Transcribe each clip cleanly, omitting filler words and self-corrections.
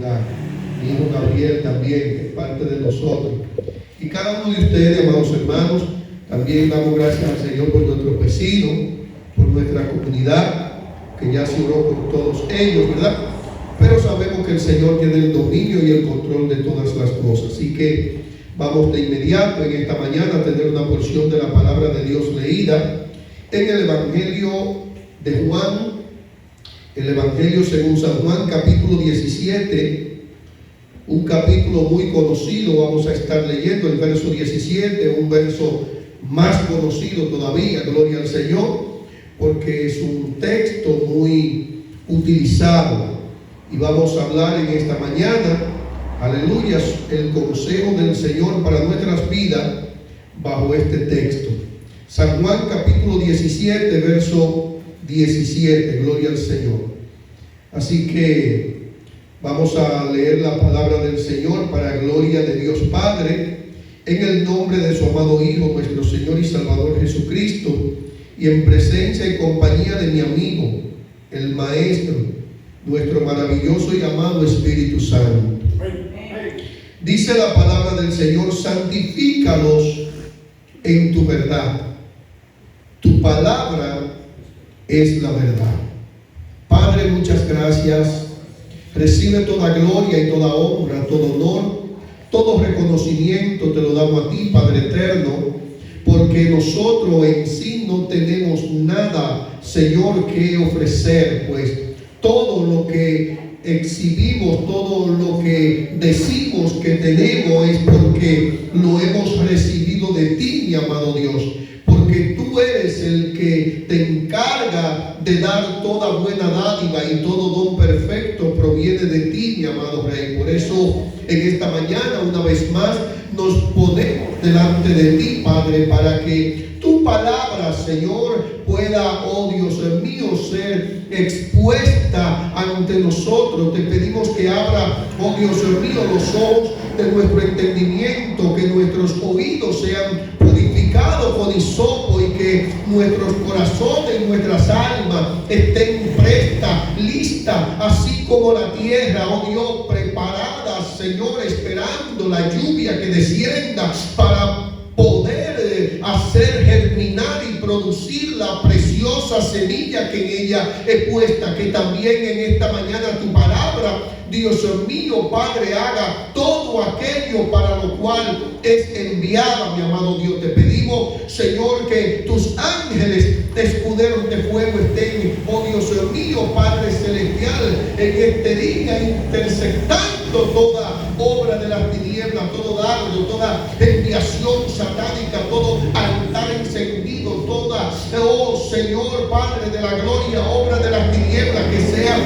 ¿verdad? Mi hijo Gabriel también, es parte de nosotros. Y cada uno de ustedes, amados hermanos, también damos gracias al Señor por nuestros vecinos, por nuestra comunidad, que ya se oró por todos ellos, ¿verdad? Pero sabemos que el Señor tiene el dominio y el control de todas las cosas. Así que vamos de inmediato en esta mañana a tener una porción de la palabra de Dios leída en el Evangelio de Juan, el Evangelio según San Juan, capítulo 17, un capítulo muy conocido. Vamos a estar leyendo el verso 17, un verso más conocido todavía, gloria al Señor, porque es un texto muy utilizado. Y vamos a hablar en esta mañana, aleluya, el consejo del Señor para nuestras vidas bajo este texto. San Juan capítulo 17, verso 17, gloria al Señor. Así que vamos a leer la palabra del Señor para gloria de Dios Padre, en el nombre de su amado Hijo, nuestro Señor y Salvador Jesucristo, y en presencia y compañía de mi amigo, el Maestro, nuestro maravilloso y amado Espíritu Santo. Dice la palabra del Señor: santifícalos en tu verdad. Tu palabra es la verdad. Padre, muchas gracias. Recibe toda gloria y toda honra, todo honor, todo reconocimiento te lo damos a ti, Padre eterno, porque nosotros en sí no tenemos nada, Señor, que ofrecer, pues todo lo que exhibimos, todo lo que decimos que tenemos es porque lo hemos recibido de ti, mi amado Dios, porque tú eres el que te encarga de dar toda buena dádiva, y todo don perfecto proviene de ti, mi amado Rey. Por eso en esta mañana una vez más nos ponemos delante de ti, Padre, para que tu palabra, Señor, pueda, oh Dios mío, ser expuesta ante nosotros. Te pedimos que abra, oh Dios mío, los ojos de nuestro entendimiento, que nuestros oídos sean purificados con hisopo, y que nuestros corazones y nuestras almas estén prestas, listas, así como la tierra, oh Dios, preparada, Señor, esperando la lluvia que descienda para poder hacer germinar y producir la preciosa semilla que en ella es puesta. Que también en esta mañana tu palabra, Dios mío, Padre, haga todo aquello para lo cual es enviada, mi amado Dios. Te pedimos, Señor, que tus ángeles escuderos de fuego estén, oh Dios mío, Padre celestial, en este día interceptando toda obra de las tinieblas, todo dardo, toda enviación satánica, todo altar encendido, toda, oh Señor, Padre de la gloria, obra de las tinieblas que sea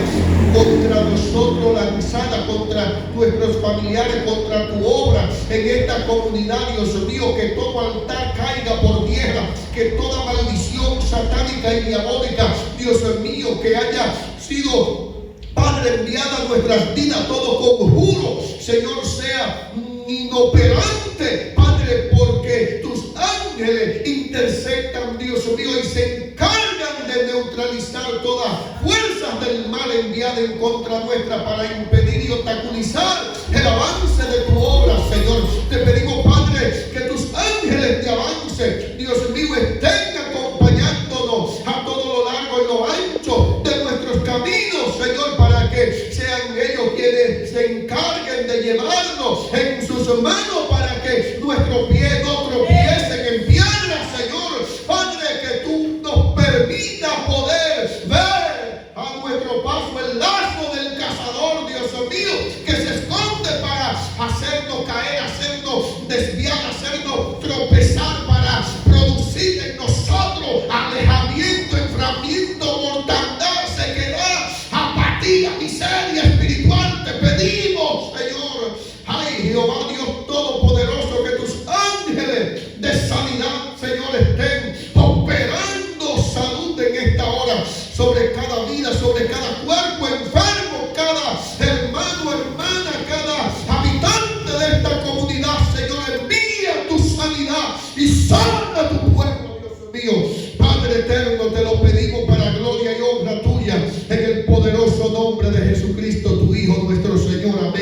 contra nosotros lanzada, contra nuestros familiares, contra tu obra en esta comunidad, Dios mío, que todo altar caiga por tierra, que toda maldición satánica y diabólica, Dios mío, que haya sido, Padre, enviada a nuestras vidas, todo conjuro, Señor, sea inoperante, Padre, porque tus ángeles interceptan, Dios mío, y se encargan de neutralizar todas fuerzas del mal enviadas en contra nuestra para impedir y obstaculizar el avance de tu obra, Señor. Te pedimos, Padre, que tus ángeles de avance, Dios mío, estén acompañándonos a todo lo largo y lo ancho de nuestros caminos, Señor, para que sean ellos quienes se encarguen de llevarnos en sus manos, para que nuestros pies no tropiecen en piedra, Señor. Padre, que tú nos permitas poder ver a nuestro paso el lazo del cazador, Dios mío, que se esconde para hacernos caer, hacernos desviar, hacernos tropezar, para producir en nosotros alejamiento, enfriamiento, mortandad, sequedad, apatía, miseria espiritual. Te pedimos, Señor, ay Jehová Dios Todopoderoso, que tus ángeles de sanidad, Señor, estén operando salud en esta hora sobre cada vida, sobre cada cuerpo enfermo, cada hermano, hermana, cada habitante de esta comunidad. Señor, envía tu sanidad y sana a tu pueblo, Dios mío. Padre eterno, te lo pedimos para gloria y honra tuya, en el poderoso nombre de Jesucristo, tu Hijo, nuestro Señor. Amén.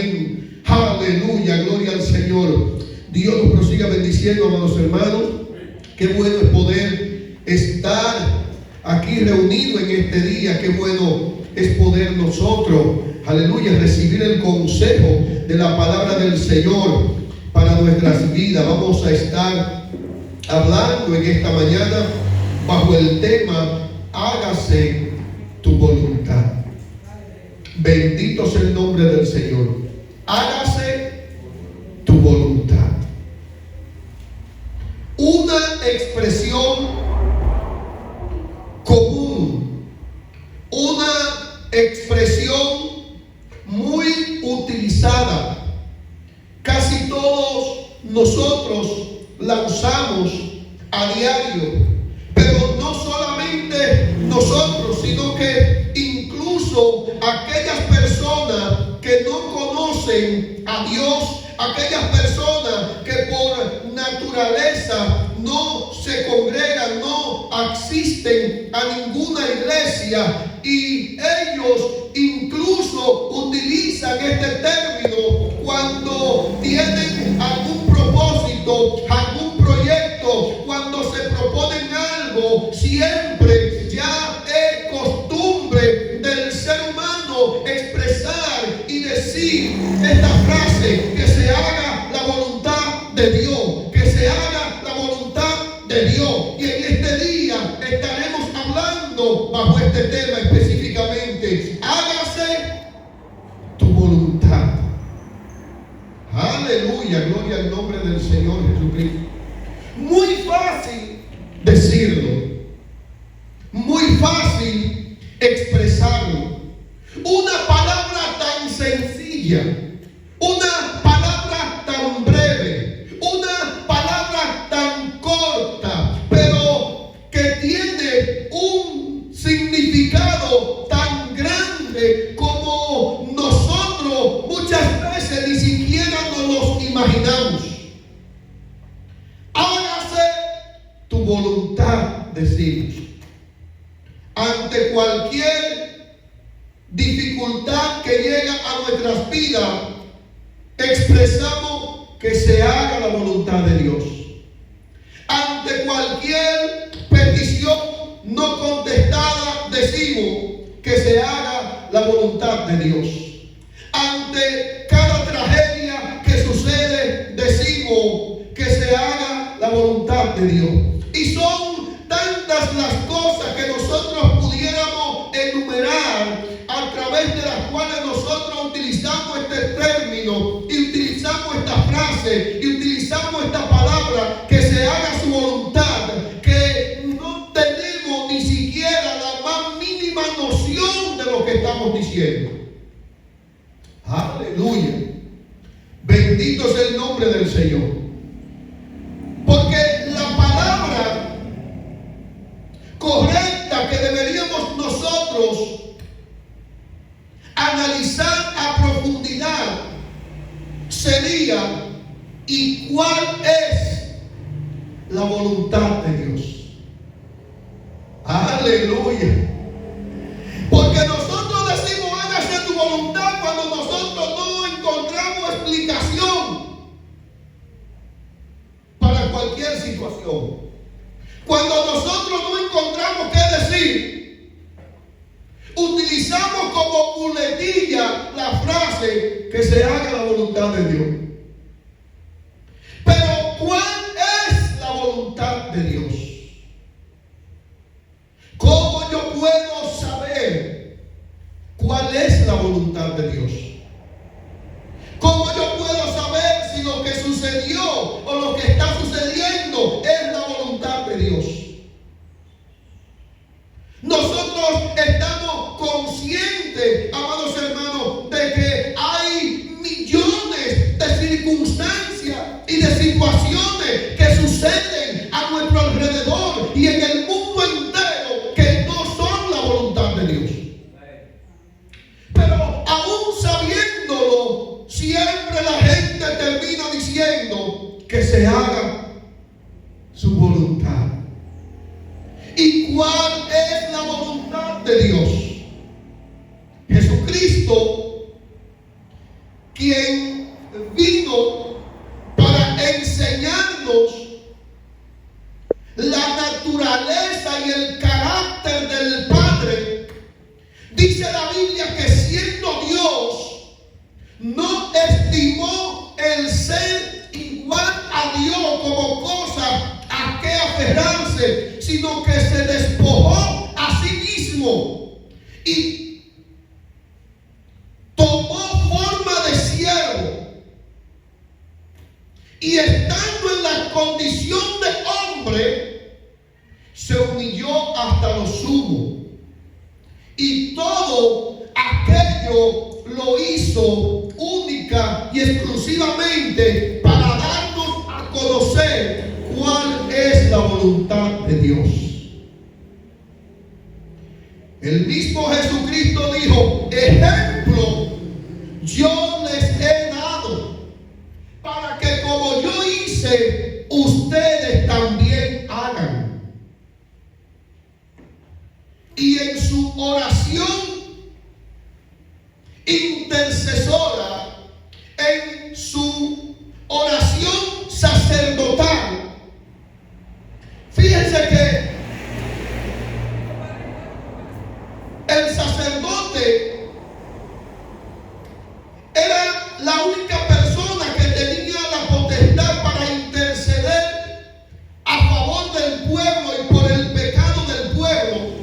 Dios nos prosiga bendiciendo, amados hermanos. Qué bueno es poder estar aquí reunido en este día. Qué bueno es poder nosotros, aleluya, recibir el consejo de la palabra del Señor para nuestras vidas. Vamos a estar hablando en esta mañana bajo el tema: hágase tu voluntad. Bendito sea el nombre del Señor. Hágase tu voluntad. Una expresión común, una expresión muy utilizada. Casi todos nosotros la usamos a diario, pero no solamente nosotros, sino que incluso aquellas personas que no conocen a Dios, aquellas personas que por naturaleza no se congregan, no asisten a ninguna iglesia, y ellos incluso utilizan este término cuando tienen algún propósito, algún proyecto, cuando se proponen algo. Siempre ya es costumbre del ser humano expresar y decir esta frase: que se haga la voluntad de Dios, que se haga la voluntad de Dios. Y en este día estaremos hablando bajo este tema específicamente: hágase tu voluntad. Aleluya, gloria al nombre del Señor Jesucristo. Muy fácil decirlo, muy fácil expresarlo. Una palabra tan sencilla, una palabra tan breve, una palabra tan corta, pero que tiene un significado tan grande como nosotros muchas veces ni siquiera nos los imaginamos. Hágase tu voluntad, decimos. Ante cualquier dificultad que llega a nuestras vidas, expresamos que se haga la voluntad de Dios. Ante cualquier petición no contestada, decimos que se haga la voluntad de Dios. Ante cada tragedia que sucede, decimos que se haga la voluntad de Dios. Y son tantas las cosas que nosotros pudiéramos enumerar, a través de las cuales nosotros utilizamos este término y utilizamos esta frase y utilizamos esta palabra: que se haga su voluntad, que no tenemos ni siquiera la más mínima noción de lo que estamos diciendo. Aleluya. Bendito sea el nombre del Señor. Porque la palabra correcta que deberíamos nosotros analizar a profundidad sería: ¿y cuál es la voluntad de Dios? Aleluya. Porque nosotros decimos hágase tu voluntad cuando nosotros no encontramos explicación para cualquier situación. Cuando nosotros no encontramos qué decir, utilizamos como muletilla la frase: que se haga la voluntad de Dios. Pero ¿cuál es la voluntad de Dios? ¿Cómo yo puedo saber cuál es la voluntad de Dios? ¿Cómo yo puedo saber si lo que sucedió o lo que está sucediendo es la voluntad de Dios? Nosotros estamos conscientes, amados hermanos, de que hay millones de circunstancias y de situaciones que suceden a nuestro alrededor y en el mundo entero que no son la voluntad de Dios. Pero aún sabiéndolo, siempre la gente termina diciendo que se haga su voluntad. ¿Y cuál es la voluntad de Dios? Jesucristo, quien vino para enseñar no estimó el ser igual a Dios como cosa a que aferrarse, sino que se despojó a sí mismo y tomó forma de siervo, y estando en la condición de hombre, se humilló hasta lo sumo, y todo aquello lo hizo única y exclusivamente para darnos a conocer cuál es la voluntad de Dios. El mismo Jesucristo dijo: ejemplo yo les he dado, para que como yo hice, ustedes también hagan. Y en su oración intercesora, en su oración sacerdotal, fíjense que el sacerdote era la única persona que tenía la potestad para interceder a favor del pueblo y por el pecado del pueblo.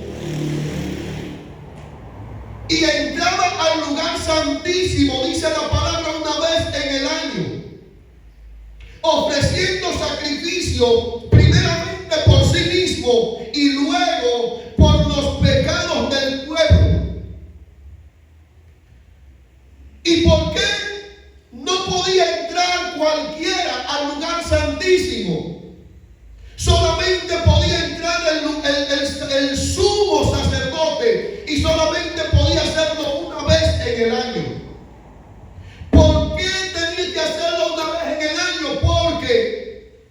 Y entraba al lugar santísimo, dice la palabra, una vez en el año, ofreciendo sacrificio primeramente por sí mismo y luego por los pecados del pueblo. ¿Y por qué no podía entrar cualquiera al lugar santísimo? Solamente podía entrar el sumo sacerdote, y solamente podía hacerlo una vez en el año. ¿Por qué tenía que hacerlo una vez en el año? Porque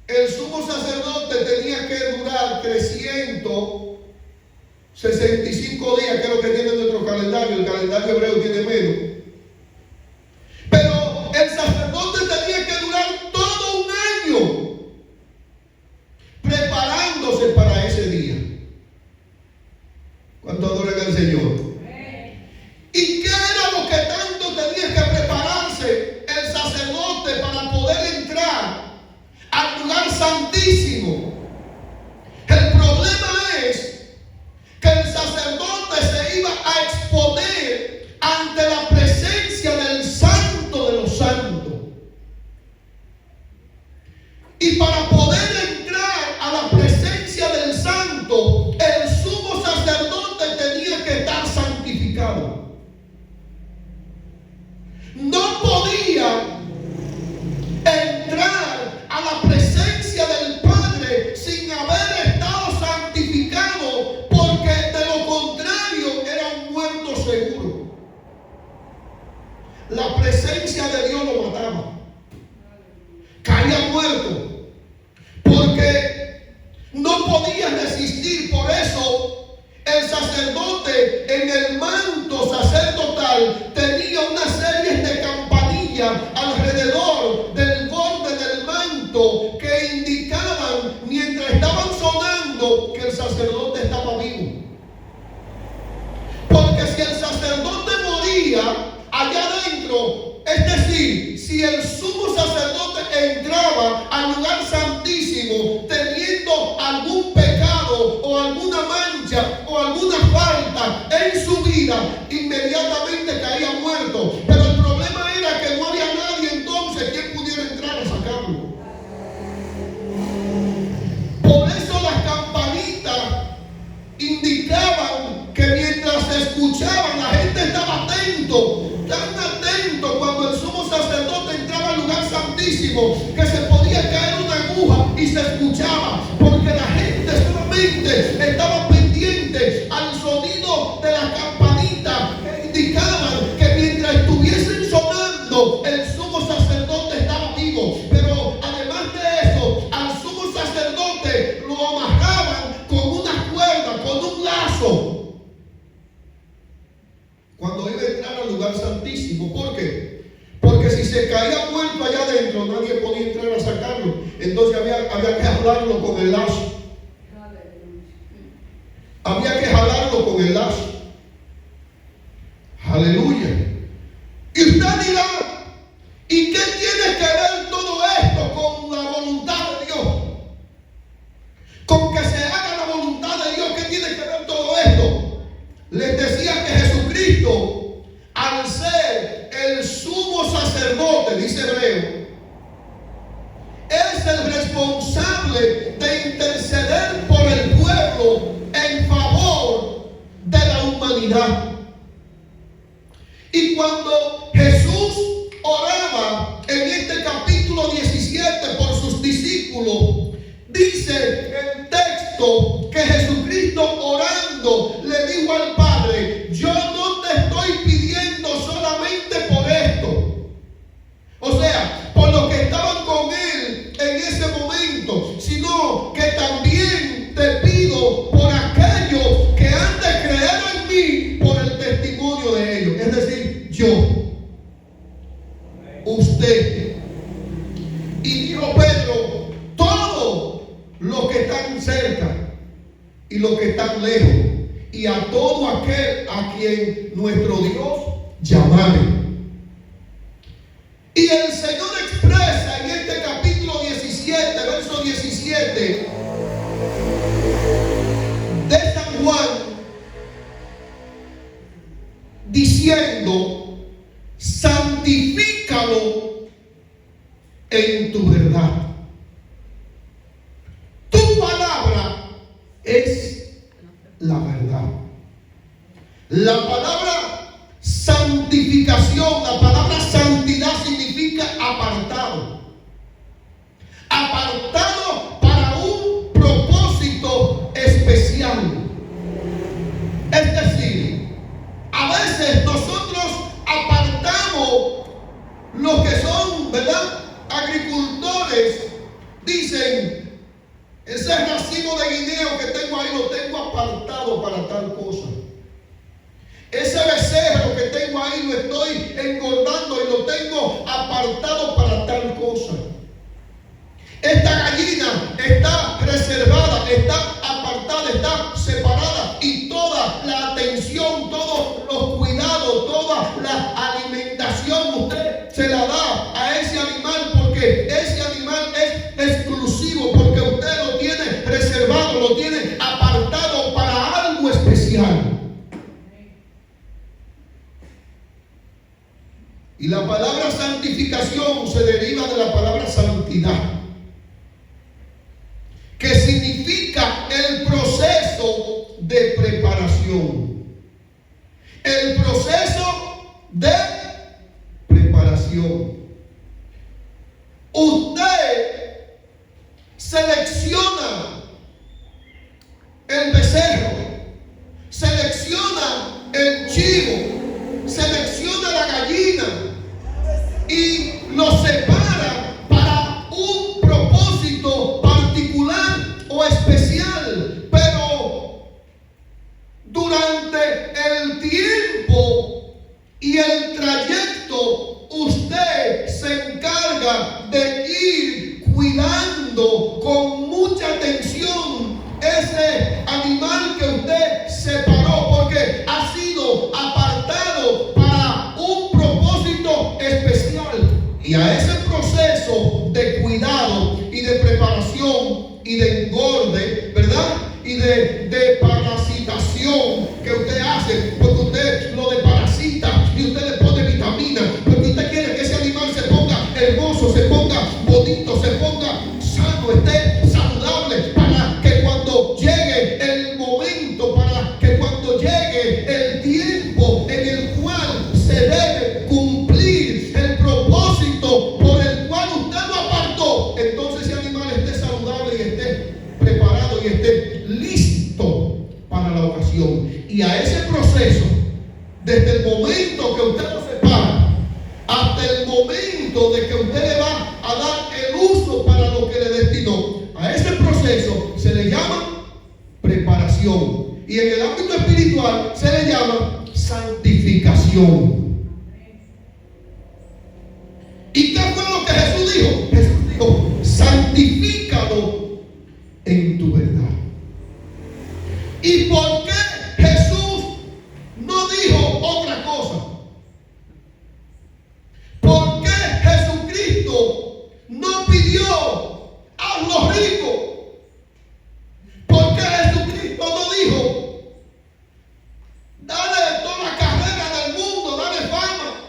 el sumo sacerdote tenía que durar 365 días, que es lo que tiene nuestro calendario. El calendario hebreo tiene menos. Pero el sacerdote tenía que durar todo un año preparándose para ese día. ¿Cuánto adoran al Señor? ¿Y qué era lo que tanto tenía que prepararse el sacerdote para poder entrar al lugar santísimo? El problema es que el sacerdote se iba a exponer ante la presencia del Santo de los Santos. Y para poder entrar a la presencia del Santo, el sumo sacerdote tenía que estar santificado. No podía entrar a la presencia del Padre sin haber estado santificado, porque de lo contrario era un muerto seguro. La presencia de Dios lo mataba. Caía muerto, porque no podía resistir. Por eso el sacerdote en el manto sacerdotal tenía una serie de campanillas alrededor del borde del manto que indicaban, mientras estaban sonando, que el sacerdote estaba vivo. Porque si el sacerdote moría allá adentro, es decir, si el sumo sacerdote entraba al lugar santísimo teniendo algún pecado o alguna mancha o alguna falta en su vida, inmediatamente caía muerto. Pero el problema era que no había nadie entonces quien pudiera entrar a sacarlo. Por eso las campanitas indicaban que mientras se escuchaban, la gente estaba atento, tan atento cuando el sumo sacerdote entraba al lugar santísimo, que se podía caer una aguja y se escuchaba, porque la gente solamente estaba pendiente al sonido de las campanitas que indicaban que mientras estuviesen sonando, el sumo sacerdote estaba vivo. Pero además de eso, al sumo sacerdote lo amarraban con una cuerda, con un lazo, cuando iba a entrar al lugar santísimo. ¿Por qué? Porque si se caía muerto allá adentro, nadie podía entrar a sacarlo. Entonces había que jalarlo con el lazo. Había que jalarlo con el lazo. Aleluya. Y usted dirá: ¿Y qué tiene que ver todo esto con la voluntad de Dios? Con que se haga la voluntad de Dios. ¿Qué tiene que ver todo esto? Les decía que Jesucristo, al ser el sumo sacerdote, dice Hebreo, es el responsable de interceder por el pueblo en favor de la humanidad. Y cuando Jesús oraba en este capítulo 17 por sus discípulos, dice el texto que Jesucristo orando le dijo al Padre: yo no te estoy pidiendo solamente por esto, o sea, por los que estaban con él en ese momento, sino que también te pido por aquellos que han de creer en mí por el testimonio de ellos. Es decir, yo, usted. Y dijo Pedro: todos los que están cerca y los que están lejos, y a todo aquel a quien nuestro Dios llamare. Y el Señor expresa en este capítulo 17, verso 17 de San Juan, diciendo: santifícalo en tu verdad. Tu palabra es la verdad. La palabra santificación, la palabra santidad significa apartado. Apartado para un propósito especial. Es decir, a veces nosotros apartamos los que son, ¿verdad?, agricultores. Dicen: ese racimo de guineo que tengo ahí lo tengo apartado para tal cosa. Ese becerro que tengo ahí lo estoy engordando y lo tengo apartado para tal cosa. Esta gallina está reservada, está apartada, está separada, y toda la atención, todos los cuidados, toda la alimentación usted se la da a ese animal, porque ese animal es exclusivo, porque usted lo tiene reservado, lo tiene apartado para algo especial. Y la palabra santificación se deriva de la palabra santidad, que significa el proceso de preparación. El proceso de preparación. Usted selecciona el becerro, selecciona el chivo, selecciona la gallina y lo separa para un propósito particular o especial. Pero durante el tiempo y el trayecto, usted se encarga de ir cuidando con mucha atención ese animal que usted separó, porque ha sido apartado para un propósito especial. Y a ese proceso de cuidado y de preparación y de engorde, ¿verdad?, y de parasitación que usted hace, porque usted lo desparasita y usted le pone vitamina, porque usted quiere que ese animal se ponga hermoso, se ponga bonito, se ponga sano, esté saludable, para que cuando llegue el momento, para que cuando llegue el tiempo en el cual se debe cumplir el propósito por el cual usted lo apartó, entonces ese animal esté saludable y esté preparado y esté listo para la ocasión. Y a ese proceso, desde el momento que usted lo separa hasta el momento de que usted le va a dar el uso para lo que le destinó, a ese proceso se le llama preparación. Y en el ámbito espiritual se le llama santificación. ¿Y qué fue lo que Jesús dijo? Jesús dijo: santifícalo en tu verdad. ¿Y por qué Jesús no dijo otra cosa? ¿Por qué Jesús Jesucristo no pidió hazlo rico, porque Jesucristo no dijo dale toda la carrera del mundo, dale fama.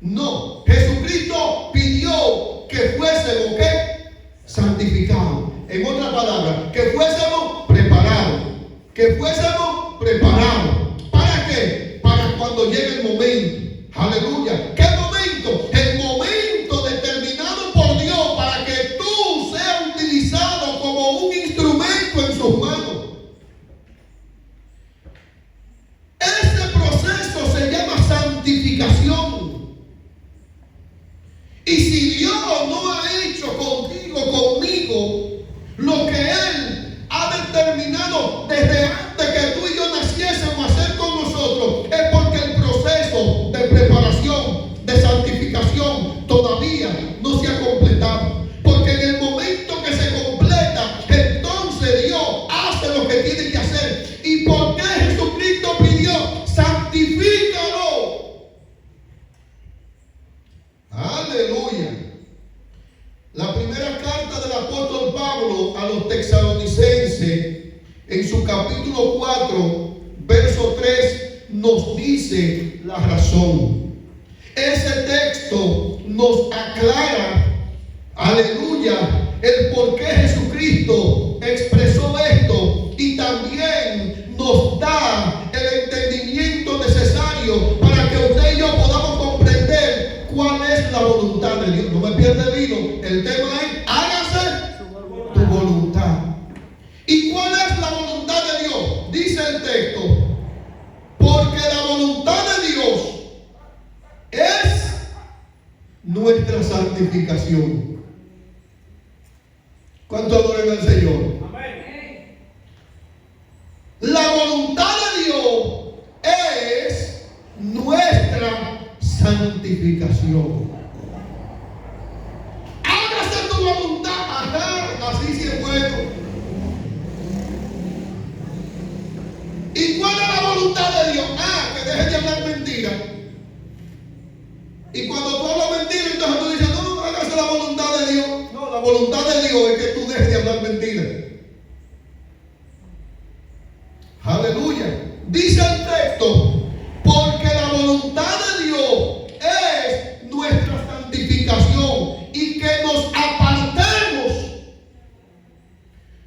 No, Jesucristo pidió que fuésemos ¿qué? Santificados. En otras palabras, que fuésemos preparados. Que fuésemos preparados. ¿Para qué? Para cuando llegue el momento. Aleluya. ¿Qué momento? El momento determinado por Dios para que tú seas utilizado como un instrumento en sus manos. Ese proceso se llama santificación. Y si Dios no ha hecho conmigo, lo que Él ha determinado desde antes que tú y yo naciésemos hacer con nosotros, es porque el proceso de preparación, de santificación, todavía no se ha completado. Porque en el momento que se completa, entonces Dios hace lo que tiene que hacer. ¿Y por qué Jesucristo pidió? Santifícalo. Aleluya. La primera carta del apóstol Pablo a los tesalonicenses, en su capítulo 4, verso 3, nos dice la razón. Ese texto nos aclara, aleluya, el por qué Jesucristo expresó esto, y también nos da el entendimiento necesario para que usted y yo podamos comprender cuál es la voluntad de Dios. No me pierda el hilo. El tema es: hágase tu voluntad. ¿Y cuál es la voluntad de Dios? Dice el texto: porque la voluntad de Dios es nuestra santificación. ¿Cuánto adoran al Señor? Amén. La voluntad de Dios es nuestra santificación. Hágase tu voluntad. Ajá, así sí es bueno. ¿Y cuál es la voluntad de Dios? Que dejes de hablar mentira. Y cuando tú hablas mentira, entonces tú dices: no, hágase la voluntad de Dios. No, la voluntad de Dios es que tú dejes de hablar mentira. Aleluya. Dice el texto: porque la voluntad de Dios es nuestra santificación, y que nos apartemos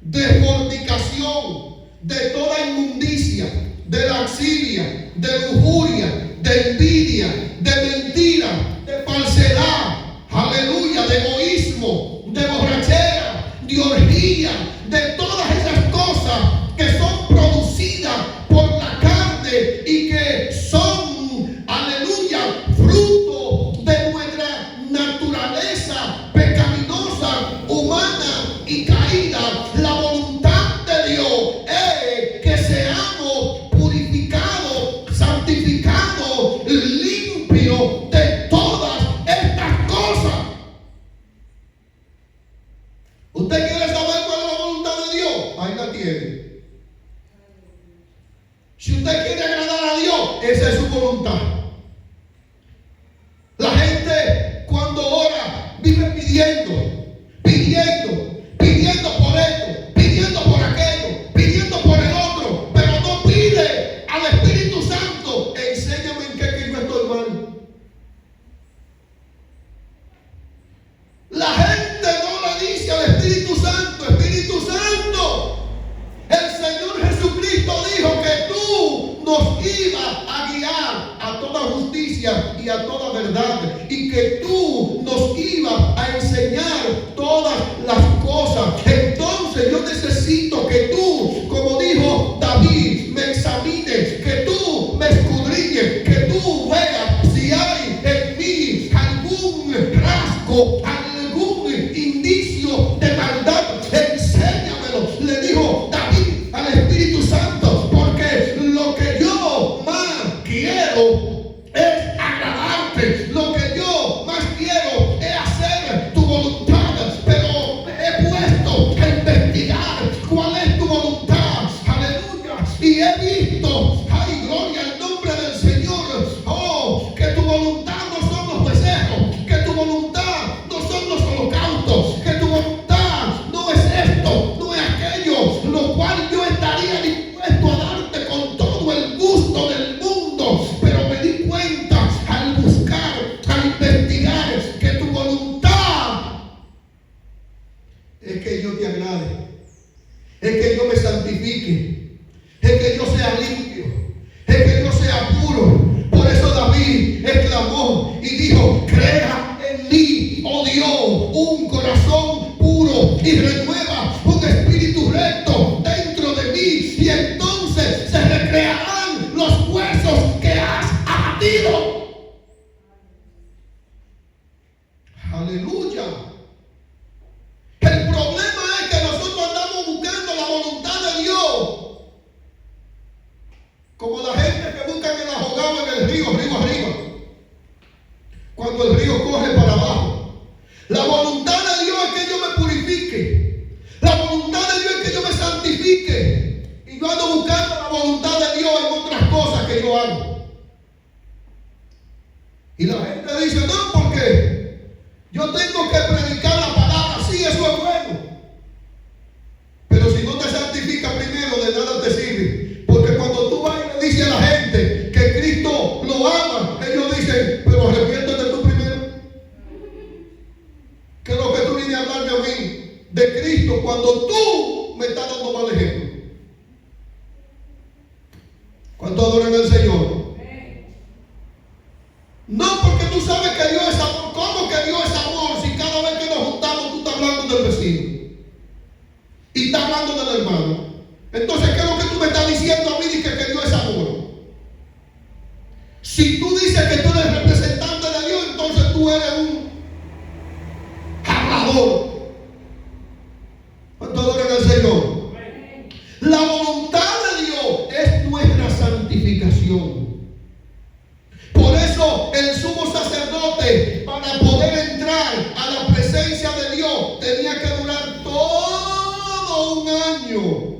de fornicación, de toda inmundicia, de laxiria, de lujuria, de envidia, de mentira, de falsedad, aleluya, de egoísmo, de borrachera, de orgía, de todas esas cosas que son producidas por la carne y que son, aleluya, fruto de nuestra naturaleza pecaminosa, humana y caída. La voluntad de Dios es que seamos purificados, santificados, limpios de todas estas cosas. ¿Usted quiere saber cuál es la voluntad de Dios? Ahí la tiene. Si usted quiere agradar a Dios, esa es su voluntad. La gente cuando ora vive pidiendo por esto, pidiendo por aquello, pidiendo por el otro, pero no pide al Espíritu Santo: enséñame en qué que yo estoy mal. La gente no le dice al Espíritu Santo: Espíritu Santo, el Señor Jesucristo dijo que tú nos ibas a guiar a toda justicia y a toda verdad, y que tú nos ibas a enseñar todas las cosas. Entonces yo necesito que tú, como dijo David, me examines, que tú me escudriñes, que tú veas si hay en mí algún rasgo, algún indicio de maldad. Enséñamelo, le dijo David al Espíritu Santo, porque lo que yo más quiero es agradarte. Lo que yo más quiero es hacer tu voluntad. Pero he puesto Aleluya. El problema es que nosotros andamos buscando la voluntad de Dios como la gente que busca el ahogado en el río, río arriba, cuando el río corre para abajo. La voluntad de Dios es que yo me purifique. La voluntad de Dios es que yo me santifique. Y yo ando buscando la voluntad de Dios en otras cosas que yo hago. Y la gente dice, no, porque yo tengo que predicar la palabra. Sí, eso es bueno. Pero si no te santificas primero, de nada te sirve. Porque cuando tú vas y le dices a la gente que Cristo lo ama, ellos dicen, pero arrepiéntete tú primero. ¿Qué es lo que tú vienes a hablarme a mí de Cristo cuando tú me estás dando mal ejemplo? ¿Cuánto adoran al Señor? No, porque tú sabes que Dios es amor. ¿Cómo que Dios es amor si cada vez que nos juntamos tú estás hablando del vecino y estás hablando del hermano? Entonces, ¿qué es lo que tú me estás diciendo a mí de que Dios es amor? Si tú dices que tú eres representante de Dios, entonces tú eres un hablador. ¿Cuánto adoran al Señor? La voluntad de Dios es nuestra santificación. Por eso el sumo sacerdote, para poder entrar a la presencia de Dios, tenía que durar todo un año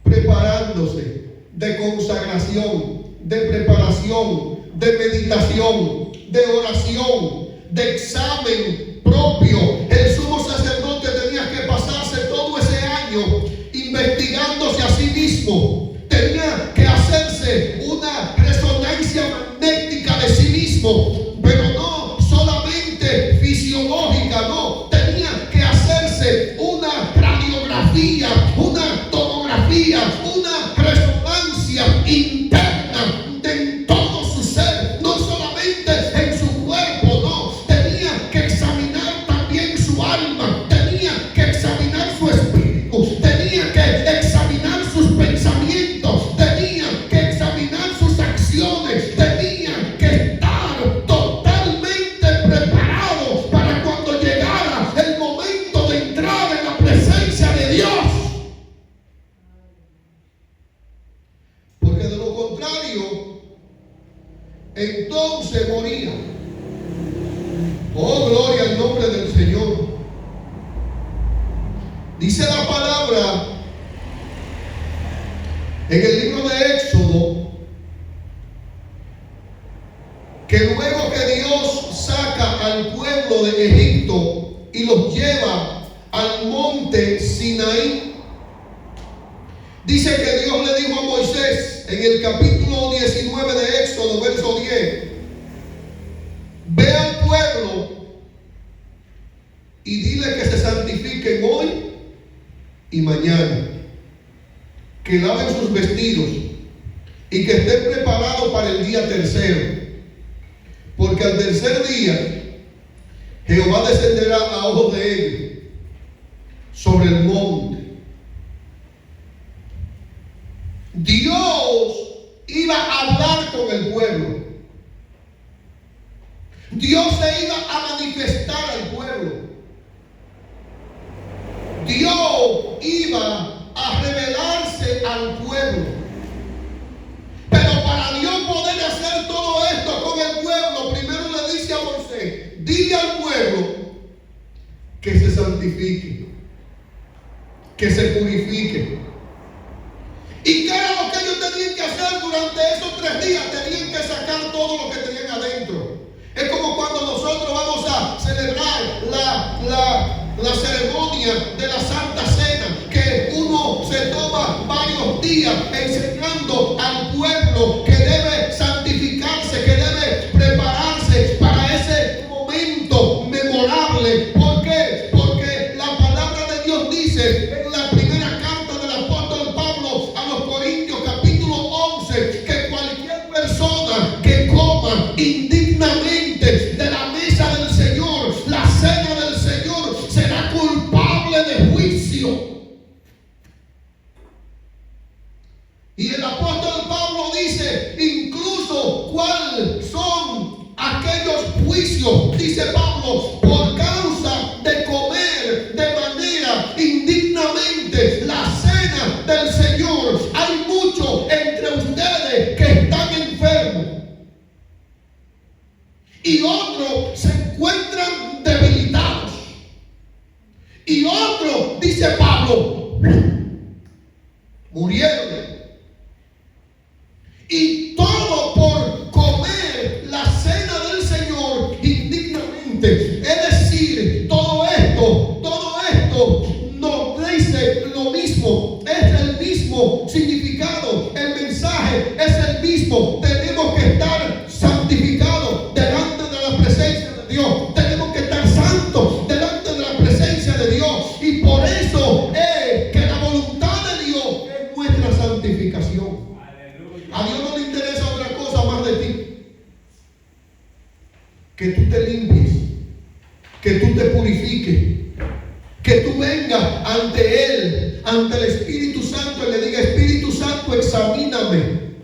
preparándose, de consagración, de preparación, de meditación, de oración, de examen propio. El sumo sacerdote tenía que pasarse todo ese año investigándose a sí mismo. Tenía que hacerse una resonancia magnética de sí mismo, pero no solamente fisiológica, no. Tenía que hacerse una radiografía, una tomografía, una resonancia interna en todo su ser, no solamente en su cuerpo, no. Tenía que examinar también su alma, tenía que examinar su espíritu, tenía que examinar sus pensamientos, tenía que examinar sus acciones, tenía que estar totalmente preparado para cuando llegara el momento de entrar en la presencia de Dios. Porque de lo contrario, entonces moría. Oh, gloria al nombre del Señor. Dice la palabra en el libro de Éxodo que luego que Dios saca al pueblo de Egipto y los lleva al monte Sinaí, dice que Dios le dijo a Moisés en el capítulo 19 de Éxodo, verso 10, ve al pueblo y dile que se santifiquen hoy y mañana, que laven sus vestidos y que estén preparados para el día tercero, porque al tercer día Jehová descenderá a ojos de ellos sobre el monte. Dios iba a hablar con el pueblo. Dios se iba a manifestar al pueblo. Dios iba a revelarse al pueblo. Pero para Dios poder hacer todo esto con el pueblo, primero le dice a Moisés, dile al pueblo que se santifique, que se purifique. ¿Y qué era lo que ellos tenían que hacer durante esos 3 días? Tenían que sacar todo lo que tenían adentro. Es como cuando nosotros vamos a celebrar la ceremonia de la Santa Cena, que uno se toma varios días enseñando al pueblo que debe santificarse, que debe prepararse para ese momento memorable. ¿Por qué? Porque la palabra de Dios dice en la primera carta del apóstol Pablo a los Corintios, capítulo 11, que cualquier persona que coma indignamente de la mesa del Señor, la cena del Señor, será culpable de juicio. Y el apóstol Pablo dice juicio, dice Pablo, por causa de comer de manera indignamente la cena del Señor. Hay muchos entre ustedes que están enfermos y otros se encuentran debilitados y otros, dice Pablo, murieron. Y todo por comer la cena del Señor indignamente. Es decir, todo esto nos dice lo mismo. Es el mismo significado. El mensaje es el mismo. Tenemos que estar santificados delante de la presencia de Dios. Tenemos que estar santos delante de la presencia de Dios. Y por eso es que la voluntad de Dios es nuestra santificación. A Dios no le interesa otra cosa más de ti. Que tú te limpies, que tú te purifiques, que tú vengas ante Él, ante el Espíritu Santo y le diga: Espíritu Santo, examíname,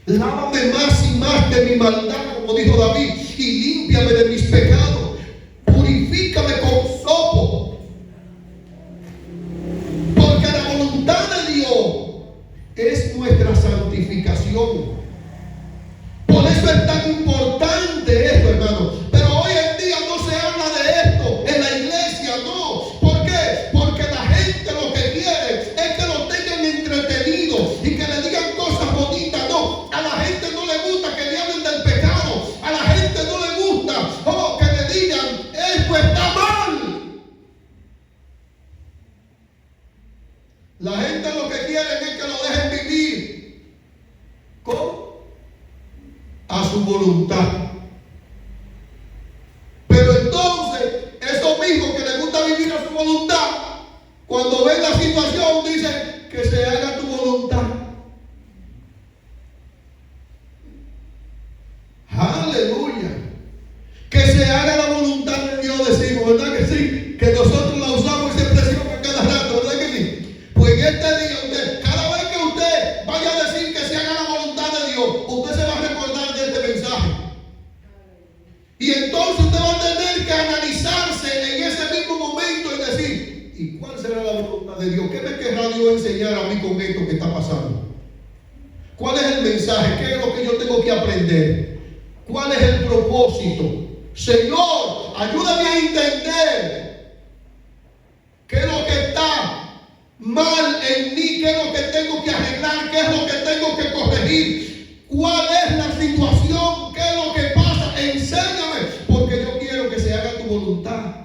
lávame más y más de mi maldad, como dijo David, y límpiame de mis pecados, purifícame con sopo, porque la voluntad de Dios es nuestra santificación. Por eso es tan importante esto, hermano. Pero hoy en día no se habla de esto en la iglesia, no. ¿Por qué? Porque la gente lo que quiere es que lo tengan entretenido y que le digan cosas bonitas. No, a la gente no le gusta que le hablen del pecado. A la gente no le gusta que le digan: esto está mal. La gente lo que quiere es que lo dejen vivir. ¿Cómo? A su voluntad. Pero entonces, esos mismos que les gusta vivir a su voluntad, cuando ven la situación, dicen: que se haga tu voluntad. Aleluya. Que se haga la voluntad de Dios, decimos, ¿verdad que sí? Que nosotros la usamos esa expresión a cada rato, ¿verdad que sí? Pues en este día, usted, cada vez que usted vaya a decir que se haga la voluntad de Dios, usted se va a recordar de este mensaje. Y entonces usted va a tener que analizarse en ese mismo momento y decir: ¿y cuál será la voluntad de Dios? ¿Qué me querrá Dios enseñar a mí con esto que está pasando? ¿Cuál es el mensaje? ¿Qué es lo que yo tengo que aprender? ¿Cuál es el propósito? Señor, ayúdame a entender qué es lo que está mal en mí, qué es lo que tengo que arreglar, qué es lo que tengo que corregir, cuál es la situación, qué es lo que pasa. Enséñame, porque yo quiero que se haga tu voluntad.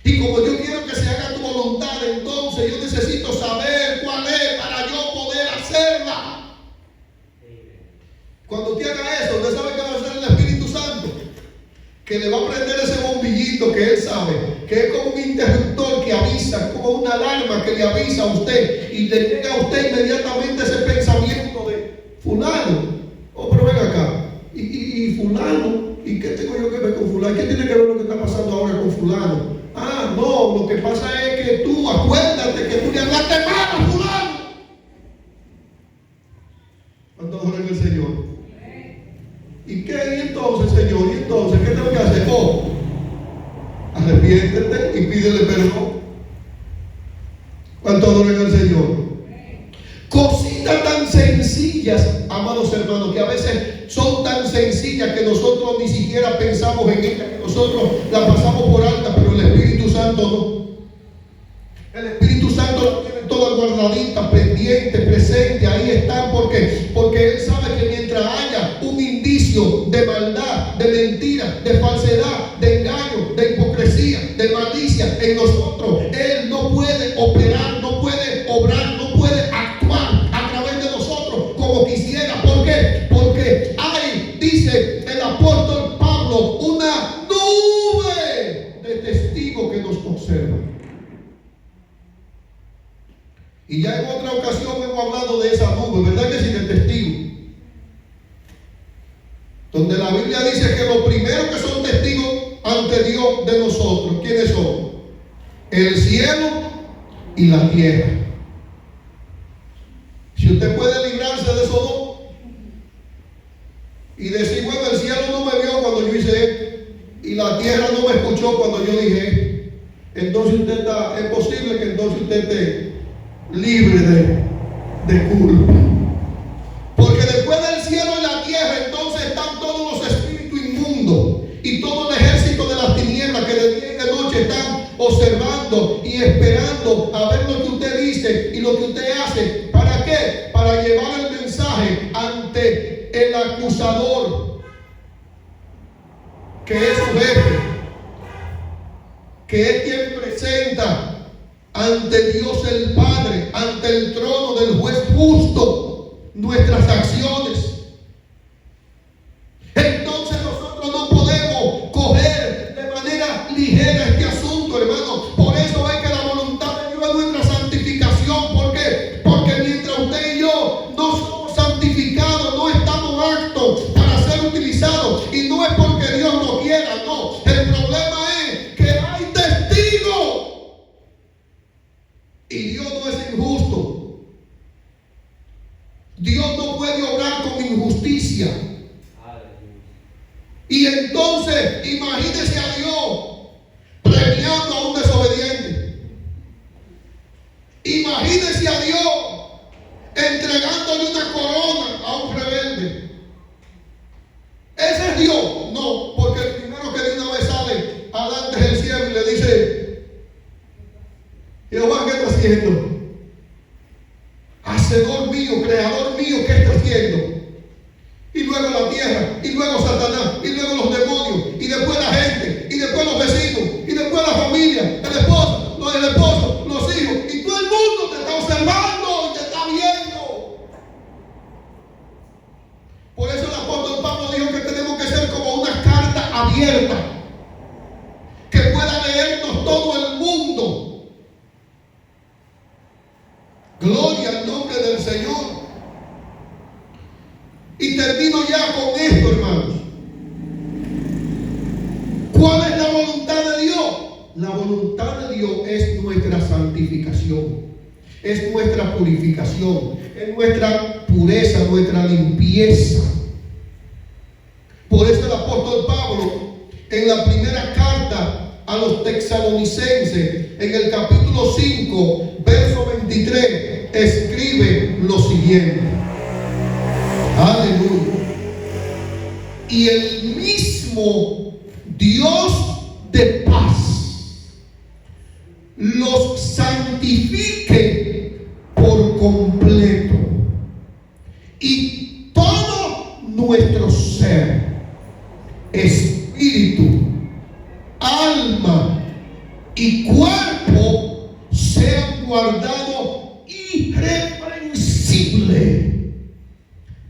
Y como yo quiero que se haga tu voluntad, entonces yo necesito saber cuál es para yo poder hacerla. Cuando usted haga eso, usted sabe que va a hacer el Espíritu Santo, que le va a prender ese bombillito que él sabe, que es como un interruptor que avisa, como una alarma que le avisa a usted, y le llega a usted inmediatamente ese pensamiento de: fulano, oh, pero ven acá, y fulano, ¿y qué tengo yo que ver con fulano? ¿Qué tiene que ver lo que está pasando ahora con fulano? Ah, no, lo que pasa es que tú, acuérdate que tú le hablaste mal a fulano. ¿Cuánto adoran el Señor? ¿Y qué? ¿Y entonces, Señor? ¿Y entonces qué tengo que hacer? Oh, arrepiéntete y pídele perdón. ¿Cuánto adoran al Señor? Cositas tan sencillas, amados hermanos, que a veces son tan sencillas que nosotros ni siquiera pensamos en ellas, que nosotros las pasamos por alta, pero el Espíritu Santo no. El Espíritu Santo lo tiene toda guardadita, pendiente, presente, ahí están, porque Él sabe que mientras haya un indicio de maldad, de mentira, de falsedad, de engaño, de hipocresía, de malicia en nosotros, Él no puede operar, no puede obrar, no puede actuar a través de nosotros como quisiera. ¿Por qué? Porque hay, dice el apóstol Pablo, una nube de testigos que nos observan. Y ya en otra ocasión hemos hablado de esa nube, ¿verdad que sí? Del testigo. Donde la Biblia dice que los primeros que son testigos ante Dios de nosotros, ¿quiénes son? El cielo y la tierra. Si usted puede librarse de esos dos y decir: bueno, el cielo no me vio cuando yo hice la tierra no me escuchó cuando yo dije esto. Entonces es posible que entonces usted esté libre de culpa. Porque después del cielo y la tierra, entonces están todos los espíritus inmundos y todo el ejército de las tinieblas que de día y de noche están observando y esperando a ver lo que usted dice y lo que usted hace. ¿Para qué? Para llevar el mensaje ante el acusador, que es su jefe, que es quien presenta ante Dios el Padre, ante el trono del juez justo, nuestras acciones. Entonces nosotros no podemos coger de manera ligera este asunto, hermano. Por eso es que la voluntad de Dios es nuestra santificación. ¿Por qué? Porque mientras usted y yo no somos santificados, no estamos aptos para ser utilizados. Y no es porque Dios no quiera, no. El problema es que hay testigos. Y Dios no es injusto. Dios no puede obrar con injusticia. Y entonces, imagínese a Dios premiando a un desobediente. Imagínese a Dios entregándole una corona a un rebelde. ¿Ese es Dios? No, porque el primero que de una vez sale adelante del cielo y le dice: Jehová, ¿qué está haciendo? Hacedor mío, creador mío, ¿qué está haciendo? Y luego la tierra, y luego Satanás, y luego los demonios, y después la gente, y después los vecinos, y después la familia, el esposo, los hijos, y todo el mundo te está observando y te está viendo. Por eso el apóstol Pablo dijo que tenemos que ser como una carta abierta, que pueda leernos todo el mundo. Gloria al nombre del Señor. Y termino ya con esto, hermanos. ¿Cuál es la voluntad de Dios? La voluntad de Dios es nuestra santificación, es nuestra purificación, es nuestra pureza, nuestra limpieza. Por eso el apóstol Pablo, en la primera carta a los tesalonicenses, en el capítulo 5, verso 23, escribe lo siguiente. Aleluya. Y el mismo Dios de paz los santifique por completo, y todo nuestro ser, espíritu, alma y cuerpo sean guardados irreprensibles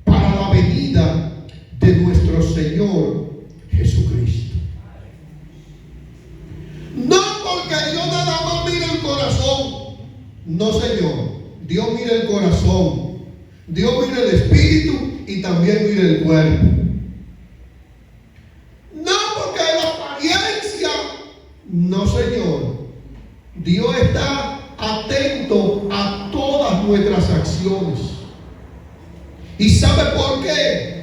para la venida de nuestro Señor Jesucristo. No porque Dios nada más mira el corazón. No, Señor. Dios mira el corazón. Dios mira el espíritu y también mira el cuerpo. No porque la apariencia. No, Señor. Dios está atento a todas nuestras acciones. ¿Y sabe por qué?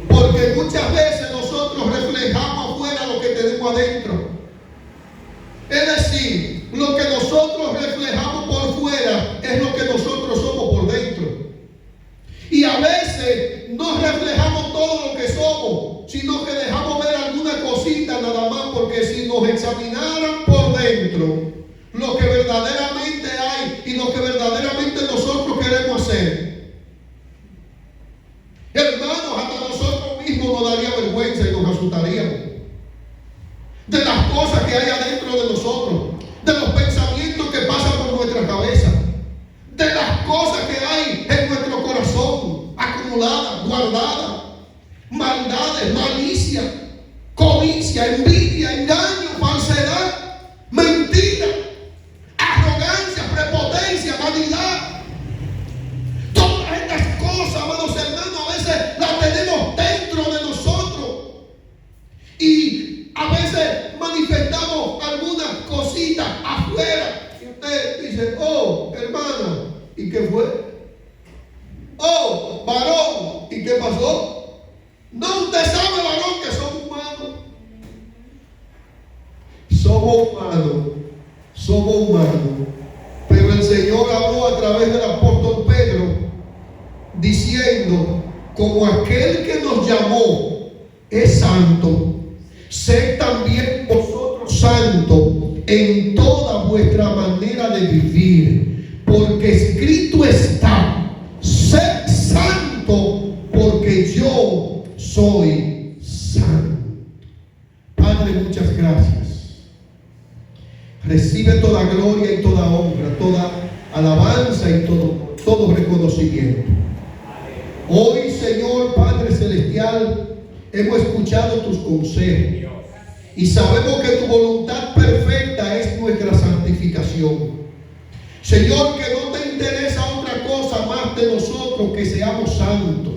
Porque muchas veces nosotros reflejamos afuera lo que tenemos adentro. Es decir, lo que nosotros reflejamos por fuera es lo que nosotros somos por dentro. Y a veces no reflejamos todo lo que somos, sino que dejamos ver alguna cosita nada más, porque si nos examinaran por dentro lo que verdaderamente hay y lo que verdaderamente nosotros queremos hacer, hermanos, hasta nosotros mismos nos daría vergüenza y nos asustaríamos de las cosas que hay adentro de nosotros, de los pensamientos que pasan por nuestra cabeza, de las cosas que hay en nuestro corazón, acumuladas, guardadas, maldades, malicia, codicia, envidia, engaño, falsedad, mentira, arrogancia, prepotencia, vanidad. Todas estas cosas, amados hermanos, a veces las tenemos dentro de nosotros. Y a veces manifestamos algunas cositas afuera. Y usted dice: oh, hermana, ¿y qué fue? Oh, varón, ¿y qué pasó? No, usted sabe, varón, que son humanos. somos humanos. Pero el Señor habló a través del apóstol Pedro, diciendo, como aquel que nos llamó es santo, sed también vosotros santos en toda vuestra manera de vivir, porque escrito está, sed santo, porque yo soy santo. Padre, muchas gracias. Recibe toda gloria y toda honra, toda alabanza y todo reconocimiento. Hoy, Señor Padre Celestial, hemos escuchado tus consejos y sabemos que tu voluntad perfecta es nuestra santificación. Señor, que no te interesa otra cosa más de nosotros que seamos santos.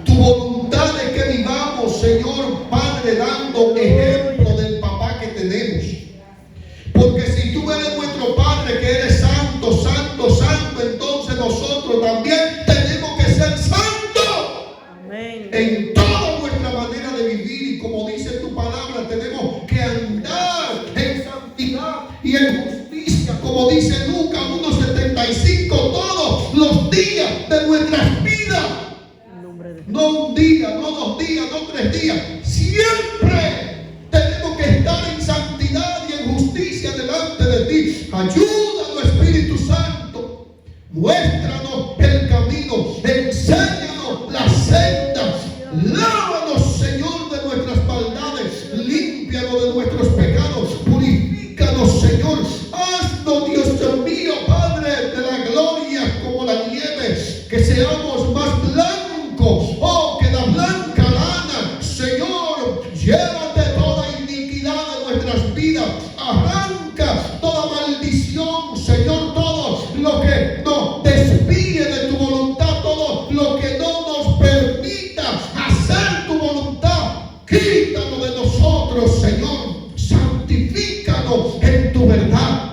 Tu voluntad es que vivamos, Señor Padre, dando ejemplo del papá que tenemos. Porque si tú eres nuestro Padre, que eres santo, santo, santo, entonces nosotros también tenemos que ser santos. Amén. En toda nuestra manera de vivir, y como dice tu palabra, tenemos que andar en santidad y en justicia, como dice Lucas 1:75, todos los días de nuestras vidas. No un día, no 2 días, no 3 días. Siempre tenemos que estar en santidad y en justicia delante de ti. Ayúdanos, Espíritu Santo. Muéstranos el camino. Enséñanos la senda. Lávanos, Señor, de nuestras maldades. Límpianos de nuestros pecados. Purifícanos, Señor. Haznos, Dios mío, Padre de la gloria, como la nieve. Que seamos más blancos. Oh, que la blanca lana. Señor, llévate toda iniquidad de nuestras vidas. Arranca toda maldición, Señor, todo lo que nos desvíe de tu voluntad, todo lo que no nos permita hacer tu voluntad. Quítalo de nosotros, Señor. Santifícanos en tu verdad.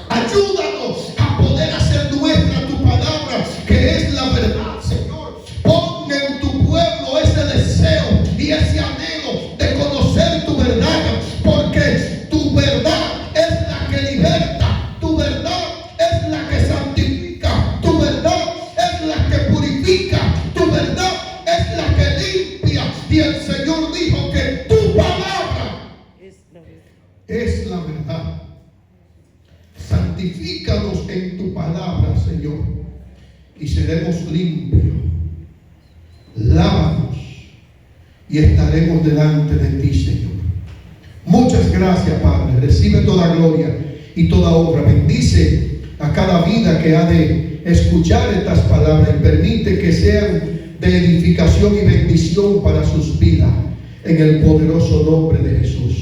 Ayúdanos a poder hacer nuestra tu palabra, que es la verdad, Señor. Pon en tu pueblo ese deseo y ese anhelo de conocer tu verdad, porque tu verdad es la que liberta, tu verdad es la que santifica, tu verdad es la que purifica, tu verdad es la que limpia. Y el Señor dijo que tu palabra es la verdad. Santifícanos en tu palabra, Señor, y seremos limpios. Lávanos y estaremos delante de ti, Señor. Muchas gracias, Padre. Recibe toda gloria y toda honra. Bendice a cada vida que ha de escuchar estas palabras y permite que sean de edificación y bendición para sus vidas. En el poderoso nombre de Jesús.